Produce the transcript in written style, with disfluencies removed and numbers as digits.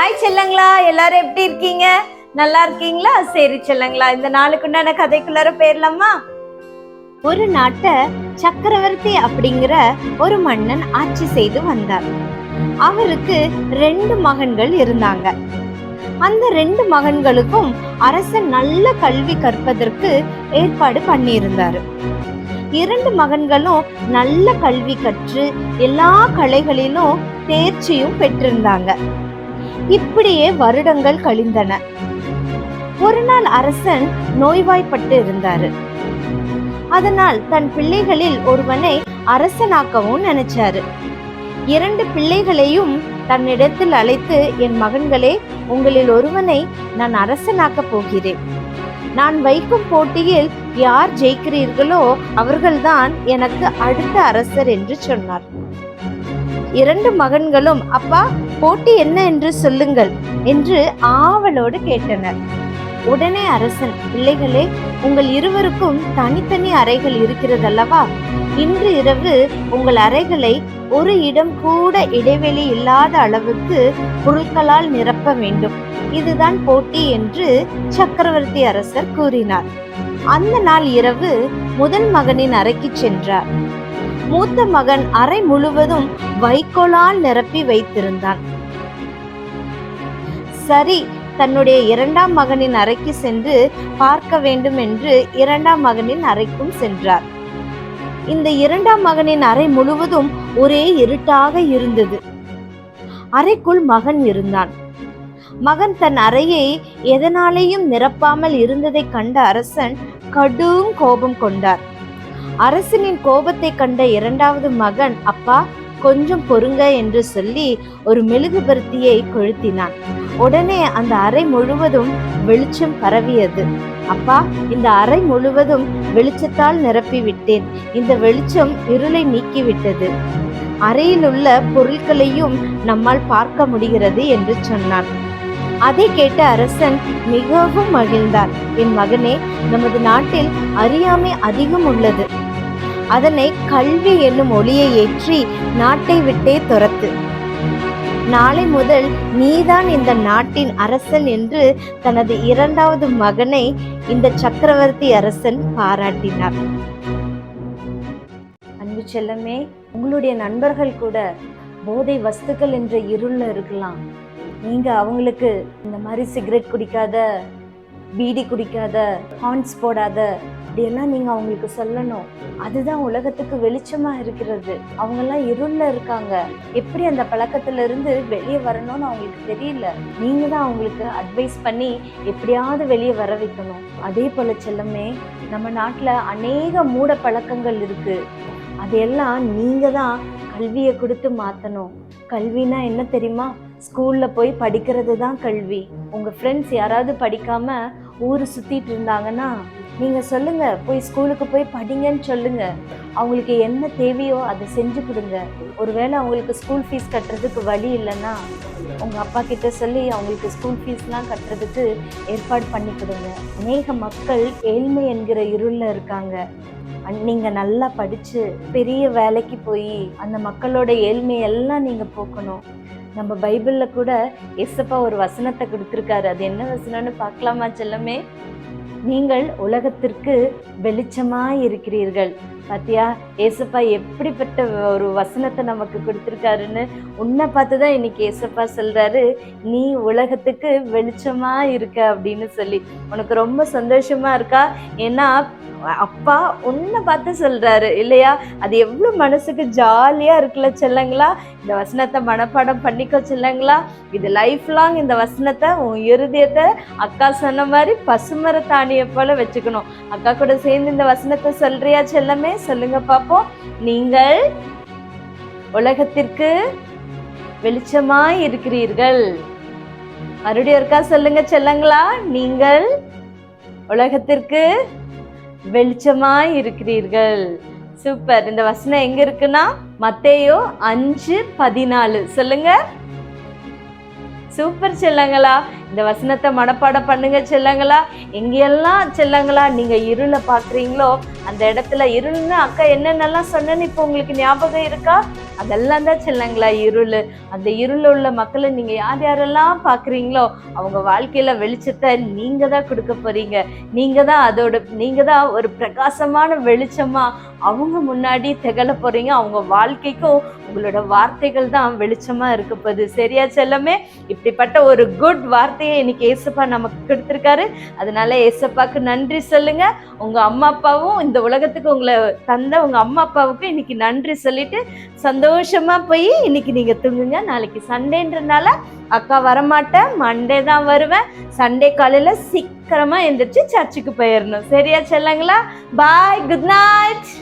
Hi செல்லங்களா, எல்லாரும் எப்படி இருக்கீங்க? நல்லா இருக்கீங்களா? சரி செல்லங்களா, இந்த நாளுக்குண்டான கதைக்குள்ளார போயிடலாமா? ஒரு நாட்டை சக்கரவர்த்தி அப்படிங்கிற ஒரு மன்னன் ஆட்சி செய்து வந்தார். அவருக்கு 2 மகன்கள் இருந்தாங்க. அந்த 2 மகன்களுக்கும் அரசன் நல்ல கல்வி கற்பதற்கு ஏற்பாடு பண்ணியிருந்தாரு. 2 மகன்களும் நல்ல கல்வி கற்று எல்லா கலைகளிலும் தேர்ச்சியும் பெற்றிருந்தாங்க. இப்படியே வருடங்கள் கழிந்தன. ஒரு நாள் அரசன் நோய்வாய்ப்பட்டு இருந்தாரு. அதனால் தன் பிள்ளைகளில் ஒருவனை அரசனாக்கவும் நினைச்சாரு. 2 பிள்ளைகளையும் தன்னிடத்தில் அழைத்து, என் மகன்களே, உங்களில் ஒருவனை நான் அரசனாக்க போகிறேன். நான் வைக்கும் போட்டியில் யார் ஜெயிக்கிறீர்களோ அவர்கள்தான் எனக்கு அடுத்த அரசர் என்று சொன்னார். 2 மகன்களும், அப்பா, போட்டி என்ன என்று சொல்லுங்கள் என்று ஆவலோடு கேட்டனர். உடனே அரசன், பிள்ளைகளே, உங்கள் இருவருக்கும் தனித்தனி அறைகள் இருக்கிறதல்லவா? இன்று இரவு உங்கள் அறைகளை ஒரு இடம் கூட இடைவெளி இல்லாத அளவுக்கு பொருட்களால் நிரப்ப வேண்டும். இதுதான் போட்டி என்று சக்கரவர்த்தி அரசர் கூறினார். அந்த நாள் இரவு முதல் மகனின் அறைக்கு சென்றார். மூத்த மகன் அறை முழுவதும் வைக்கோலால் நிரப்பி வைத்திருந்தான். சரி, தன்னுடைய 2ஆம் மகனின் அறைக்கு சென்று பார்க்க வேண்டும் என்று 2ஆம் மகனின் அறைக்கும் சென்றார். இந்த 2ஆம் மகனின் அறை முழுவதும் ஒரே இருட்டாக இருந்தது. அறைக்குள் மகன் இருந்தான். மகன் தன் அறையை எதனாலேயும் நிரப்பாமல் இருந்ததை கண்ட அரசன் கடும் கோபம் கொண்டார். அரசனின் கோபத்தை கண்ட 2வது மகன், அப்பா, கொஞ்சம் பொறுங்க என்று சொல்லி ஒரு மெழுகுபர்த்தியை கொளுத்தினான். உடனே அந்த அறை முழுவதும் வெளிச்சம் பரவியது. அப்பா, இந்த அறை முழுவதும் வெளிச்சத்தால் நிரப்பி விட்டேன். இந்த வெளிச்சம் இருளை நீக்கிவிட்டது. அறையில் உள்ள பொருட்களையும் நம்மால் பார்க்க முடிகிறது என்று சொன்னான். அதை கேட்ட அரசன் மிகவும் மகிழ்ந்தார். என் மகனே, நமது நாட்டில் அறியாமை அதிகம் உள்ளது. அதனை கல்வி என்னும் ஒளியை ஏற்றி நாட்டை விட்டே துரத்து. நாளை முதல் நீதான் இந்த நாட்டின் அரசன் என்று தனது 2வது மகனை இந்த சக்கரவர்த்தி அரசன் பாராட்டினார். அன்பு செல்லமே, உங்களுடைய நண்பர்கள் கூட போதை வஸ்துக்கள் என்ற இருள்ல இருக்கலாம். நீங்க அவங்களுக்கு இந்த மாதிரி சிகரெட் குடிக்காத, பீடி குடிக்காத, ஹார்ன்ஸ் போடாத அப்படியெல்லாம் நீங்க அவங்களுக்கு சொல்லணும். அதுதான் உலகத்துக்கு வெளிச்சமா இருக்கிறது. அவங்கெல்லாம் இருள்ல இருக்காங்க. எப்படி அந்த பழக்கத்துல இருந்து வெளியே வரணும்னு அவங்களுக்கு தெரியல. நீங்க தான் அவங்களுக்கு அட்வைஸ் பண்ணி எப்படியாவது வெளியே வர வைக்கணும். அதே போல செல்லமே, நம்ம நாட்டுல அநேக மூட பழக்கங்கள் இருக்கு. அதையெல்லாம் நீங்க தான் கல்வியை கொடுத்து மாத்தணும். கல்வினா என்ன தெரியுமா? ஸ்கூல்ல போய் படிக்கிறது தான் கல்வி. உங்க ஃப்ரெண்ட்ஸ் யாராவது படிக்காம ஊரு சுத்திட்டு இருந்தாங்கன்னா நீங்க சொல்லுங்க, போய் ஸ்கூலுக்கு போய் படிங்கன்னு சொல்லுங்க. அவங்களுக்கு என்ன தேவையோ அதை செஞ்சு கொடுங்க. ஒருவேளை அவங்களுக்கு ஸ்கூல் ஃபீஸ் கட்டுறதுக்கு வழி இல்லைன்னா உங்க அப்பா கிட்ட சொல்லி அவங்களுக்கு ஸ்கூல் ஃபீஸ்லாம் கட்டுறதுக்கு ஏற்பாடு பண்ணி கொடுங்க. அநேக மக்கள் ஏழ்மை என்கிற இருள்ல இருக்காங்க. நீங்க நல்லா படிச்சு பெரிய வேலைக்கு போய் அந்த மக்களோட ஏழ்மையெல்லாம் நீங்க போக்கணும். நம்ம பைபிள்ல கூட ஏசப்பா ஒரு வசனத்தை கொடுத்திருக்காரு. அது என்ன வசனம்னு பார்க்கலாமா செல்லமே? நீங்கள் உலகத்திற்கு வெளிச்சமாய் இருக்கிறீர்கள். பாத்தியா, ஏசப்பா எப்படிப்பட்ட ஒரு வசனத்தை நமக்கு கொடுத்திருக்காருன்னு. உன்னை பார்த்துதான் இன்னைக்கு ஏசப்பா சொல்றாரு, நீ உலகத்துக்கு வெளிச்சமா இருக்க அப்படின்னு சொல்லி. உனக்கு ரொம்ப சந்தோஷமா இருக்கா? ஏன்னா அப்பா உன்னை பார்த்து சொல்றாரு இல்லையா? அது எவ்வளவு மனசுக்கு ஜாலியா இருக்குல்ல செல்லங்களா? இந்த வசனத்தை மனப்பாடம் பண்ணிக்கோ செல்லங்களா. இது லைஃப் லாங் இந்த வசனத்தை உன் இருதயத்தை அக்கா சொன்ன மாதிரி பசுமர தானியை போல வச்சுக்கணும். அக்கா கூட சேர்ந்து இந்த வசனத்தை சொல்றியா செல்லமே? சொல்லுங்க பாப்போம். நீங்கள் உலகத்திற்கு வெளிச்சமாய் இருக்கிறீர்கள். மறுபடியும் இருக்கா சொல்லுங்க செல்லங்களா. நீங்கள் உலகத்திற்கு வெளிச்சமாய் இருக்கிறீர்கள். சூப்பர். இந்த வசனம் எங்க இருக்குன்னா மத்தேயு 5:14. சொல்லுங்க. சூப்பர் செல்லங்களா. இந்த வசனத்தை மனப்பாடம் பண்ணுங்க செல்லங்களா. எங்கெல்லாம் செல்லங்களா நீங்க இருளை பாக்குறீங்களோ அந்த இடத்துல இருள்னு அக்கா என்னென்னலாம் சொன்னேன்னு இப்போ உங்களுக்கு ஞாபகம் இருக்கா? அதெல்லாம் தான் செல்லங்களா இருள். அந்த இருள் உள்ள மக்களை நீங்க யார் யாரெல்லாம் பாக்குறீங்களோ அவங்க வாழ்க்கையில வெளிச்சத்தை நீங்க தான் கொடுக்க போறீங்க. நீங்க தான் ஒரு பிரகாசமான வெளிச்சமா அவங்க முன்னாடி திகழ போறீங்க. அவங்க வாழ்க்கைக்கும் உங்களோட வார்த்தைகள் தான் வெளிச்சமா இருக்க போகுது. சரியா செல்லமே? இப்படிப்பட்ட ஒரு குட் வார்த்தையை இன்னைக்கு ஏசப்பா நமக்கு கொடுத்திருக்காரு. அதனால ஏசப்பாக்கு நன்றி சொல்லுங்க. உங்க அம்மா அப்பாவும் இந்த உலகத்துக்கு உங்களை தந்த உங்க அம்மா அப்பாவுக்கும் இன்னைக்கு நன்றி சொல்லிட்டு சந்தோஷமா போய் இன்னைக்கு நீங்க தூங்குங்க. நாளைக்கு சண்டேன்றனால அக்கா வரமாட்டேன், மண்டே தான் வருவேன். சண்டே காலையில சீக்கிரமா எந்திரிச்சு சர்ச்சுக்கு போயிடணும். சரியா செல்லங்களா? பாய், குட் நைட்.